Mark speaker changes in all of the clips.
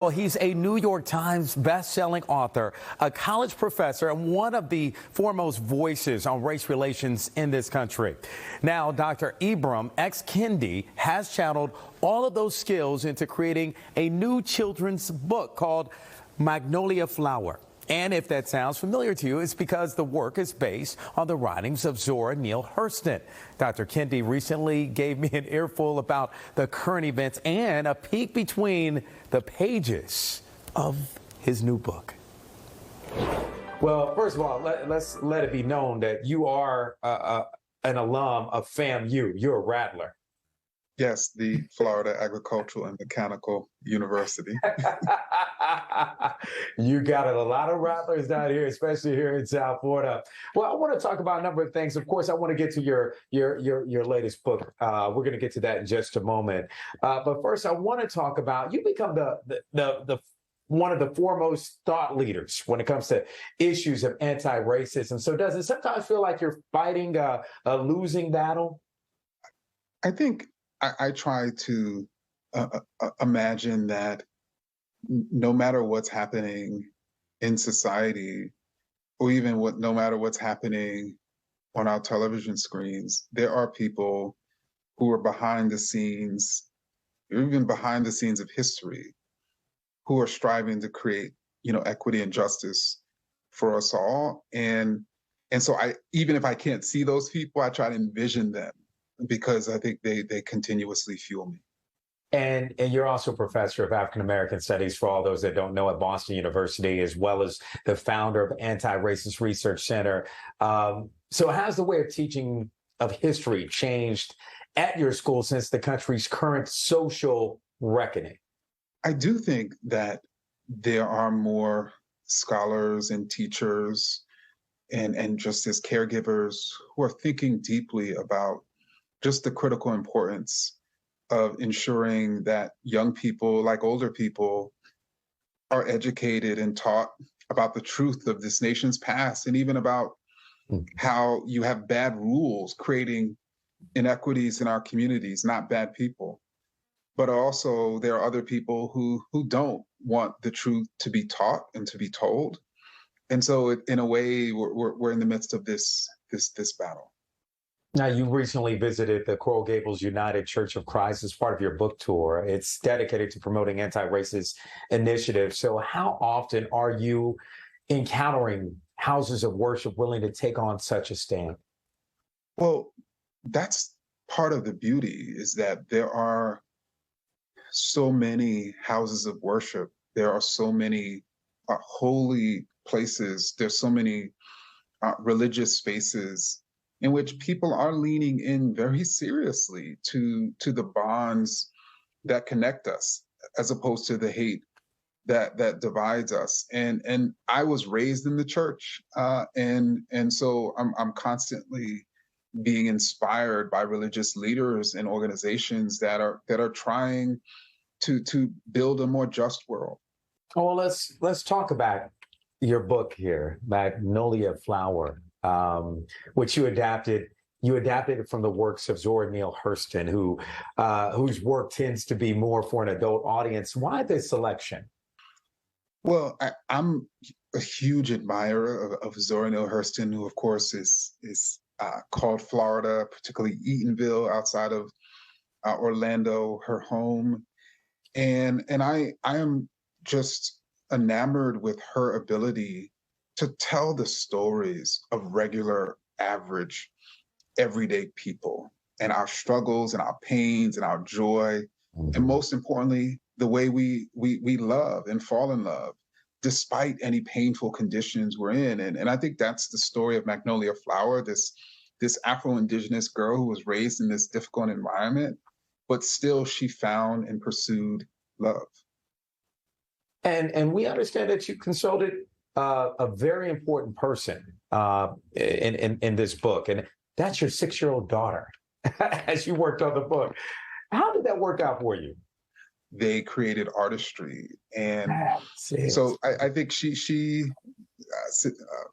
Speaker 1: Well, he's a New York Times best-selling author, a college professor, and one of the foremost voices on race relations in this country. Now, Dr. Ibram X. Kendi has channeled all of those skills into creating a new children's book called Magnolia Flower. And if that sounds familiar to you, it's because the work is based on the writings of Zora Neale Hurston. Dr. Kendi recently gave me an earful about the current events and a peek between the pages of his new book. Well, first of all, let's let it be known that you are an alum of FAMU. You're a Rattler.
Speaker 2: Yes, the Florida Agricultural and Mechanical University.
Speaker 1: You got a lot of Rattlers down here, especially here in South Florida. Well, I want to talk about a number of things. Of course, I want to get to your latest book. We're going to get to that in just a moment. But first, I want to talk about you become the one of the foremost thought leaders when it comes to issues of anti-racism. So does it sometimes feel like you're fighting a losing battle?
Speaker 2: I think I try to imagine that no matter what's happening in society, or even no matter what's happening on our television screens, there are people who are behind the scenes, even behind the scenes of history, who are striving to create, equity and justice for us all. And so even if I can't see those people, I try to envision them, because I think they continuously fuel me.
Speaker 1: And you're also a professor of African American Studies, for all those that don't know, at Boston University, as well as the founder of Anti-Racist Research Center. So how's the way of teaching of history changed at your school since the country's current social reckoning?
Speaker 2: I do think that there are more scholars and teachers and just as caregivers who are thinking deeply about just the critical importance of ensuring that young people, like older people, are educated and taught about the truth of this nation's past, and even about how you have bad rules creating inequities in our communities, not bad people. But also there are other people who don't want the truth to be taught and to be told. And so in a way, we're in the midst of this battle.
Speaker 1: Now, you recently visited the Coral Gables United Church of Christ as part of your book tour. It's dedicated to promoting anti-racist initiatives. So how often are you encountering houses of worship willing to take on such a stand?
Speaker 2: Well, that's part of the beauty, is that there are so many houses of worship. There are so many holy places. There's so many religious spaces in which people are leaning in very seriously to the bonds that connect us, as opposed to the hate that divides us. And I was raised in the church, and so I'm constantly being inspired by religious leaders and organizations that are trying to build a more just world.
Speaker 1: Well, let's talk about your book here, Magnolia Flower, which you adapted it from the works of Zora Neale Hurston, whose work tends to be more for an adult audience. Why this selection?
Speaker 2: Well, I'm a huge admirer of Zora Neale Hurston, who, of course, is called Florida, particularly Eatonville, outside of Orlando, her home. And I am just enamored with her ability to tell the stories of regular, average, everyday people, and our struggles and our pains and our joy, and most importantly, the way we love and fall in love despite any painful conditions we're in. And I think that's the story of Magnolia Flower, this Afro-Indigenous girl who was raised in this difficult environment, but still she found and pursued love.
Speaker 1: And we understand that you consulted a very important person in this book, and that's your 6-year-old daughter, as you worked on the book. How did that work out for you?
Speaker 2: They created artistry, and so I think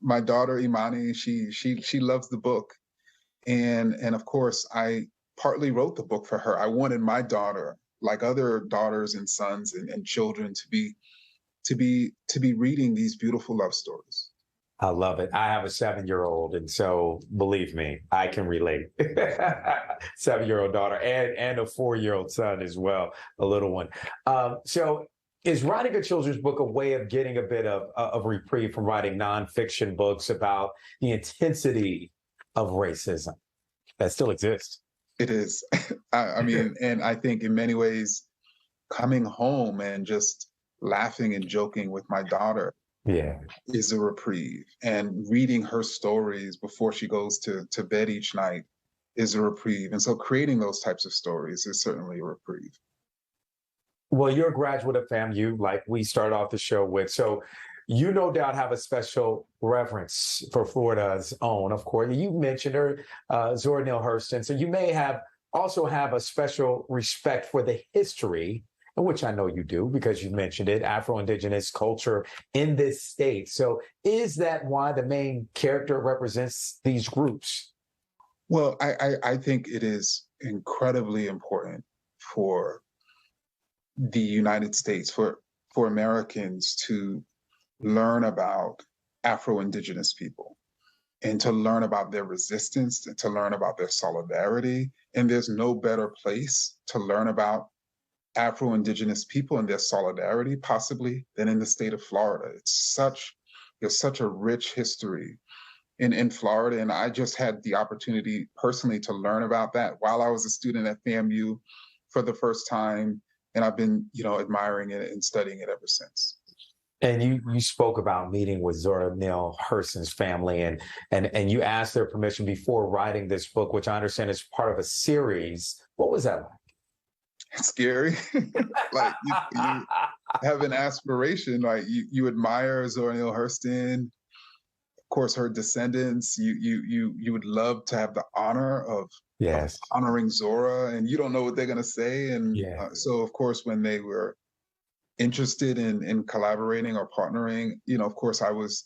Speaker 2: my daughter Imani, she loves the book, and of course I partly wrote the book for her. I wanted my daughter like other daughters and sons and children to be reading these beautiful love stories.
Speaker 1: I love it. I have a 7-year-old, and so believe me, I can relate. 7-year-old daughter and a 4-year-old son as well, a little one. So, is writing a children's book a way of getting a bit of reprieve from writing nonfiction books about the intensity of racism that still exists?
Speaker 2: It is. I mean, and I think in many ways, coming home and just laughing and joking with my daughter
Speaker 1: Yeah.
Speaker 2: is a reprieve. And reading her stories before she goes to bed each night is a reprieve. And so creating those types of stories is certainly a reprieve.
Speaker 1: Well, you're a graduate of FAMU, like we started off the show with. So you no doubt have a special reverence for Florida's own, of course. You mentioned her, Zora Neale Hurston. So you may have also have a special respect for the history, which I know you do because you mentioned it, Afro-Indigenous culture in this state. So is that why the main character represents these groups?
Speaker 2: Well, I think it is incredibly important for the United States, for Americans to learn about Afro-Indigenous people and to learn about their resistance and to learn about their solidarity. And there's no better place to learn about Afro-Indigenous people and their solidarity possibly than in the state of Florida. There's such a rich history in Florida. And I just had the opportunity personally to learn about that while I was a student at FAMU for the first time. And I've been, admiring it and studying it ever since.
Speaker 1: And you spoke about meeting with Zora Neale Hurston's family, and you asked their permission before writing this book, which I understand is part of a series. What was that like?
Speaker 2: It's scary. Like you have an aspiration, like you admire Zora Neale Hurston, of course, her descendants. You would love to have the honor of
Speaker 1: Yes.
Speaker 2: honoring Zora, and you don't know what they're going to say. And
Speaker 1: Yeah.
Speaker 2: so, of course, when they were interested in collaborating or partnering, of course, I was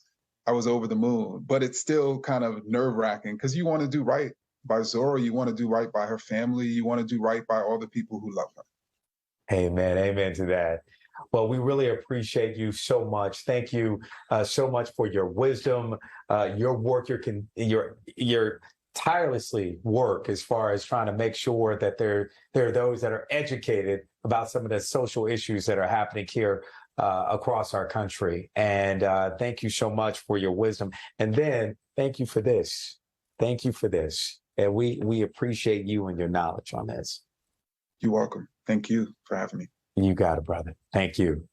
Speaker 2: over the moon. But it's still kind of nerve wracking because you want to do right by Zora, you want to do right by her family, you want to do right by all the people who love her.
Speaker 1: Amen. Amen to that. Well, we really appreciate you so much. Thank you so much for your wisdom, your work, your tirelessly work as far as trying to make sure that there are those that are educated about some of the social issues that are happening here across our country. And thank you so much for your wisdom. And then thank you for this. Thank you for this. And we appreciate you and your knowledge on this.
Speaker 2: You're welcome. Thank you for having me.
Speaker 1: You got it, brother. Thank you.